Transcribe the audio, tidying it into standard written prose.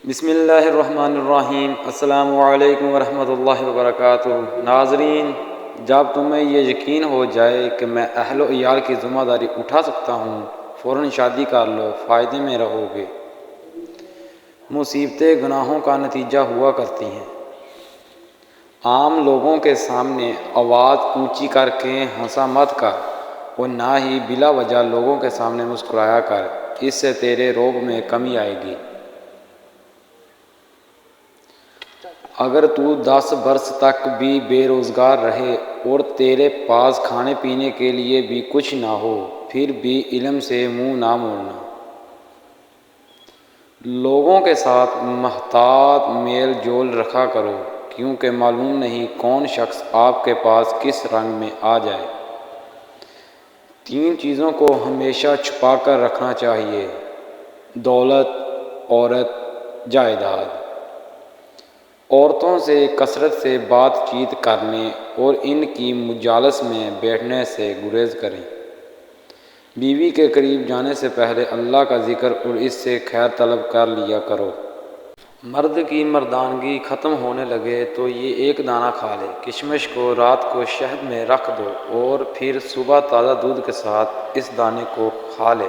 بسم اللہ الرحمن الرحیم۔ السلام علیکم ورحمۃ اللہ وبرکاتہ۔ ناظرین، جب تمہیں یہ یقین ہو جائے کہ میں اہل و عیال کی ذمہ داری اٹھا سکتا ہوں، فوراً شادی کر لو، فائدے میں رہو گے۔ مصیبتیں گناہوں کا نتیجہ ہوا کرتی ہیں۔ عام لوگوں کے سامنے آواز اونچی کر کے ہنسا مت کر، اور نہ ہی بلا وجہ لوگوں کے سامنے مسکرایا کر، اس سے تیرے رعب میں کمی آئے گی۔ اگر تو 10 برس تک بھی بے روزگار رہے اور تیرے پاس کھانے پینے کے لیے بھی کچھ نہ ہو، پھر بھی علم سے منہ نہ موڑنا۔ لوگوں کے ساتھ محتاط میل جول رکھا کرو، کیونکہ معلوم نہیں کون شخص آپ کے پاس کس رنگ میں آ جائے۔ 3 چیزوں کو ہمیشہ چھپا کر رکھنا چاہیے: دولت، عورت، جائیداد۔ عورتوں سے کثرت سے بات چیت کرنے اور ان کی مجالس میں بیٹھنے سے گریز کریں۔ بیوی کے قریب جانے سے پہلے اللہ کا ذکر اور اس سے خیر طلب کر لیا کرو۔ مرد کی مردانگی ختم ہونے لگے تو یہ 1 دانہ کھا لے۔ کشمش کو رات کو شہد میں رکھ دو اور پھر صبح تازہ دودھ کے ساتھ اس دانے کو کھا لے۔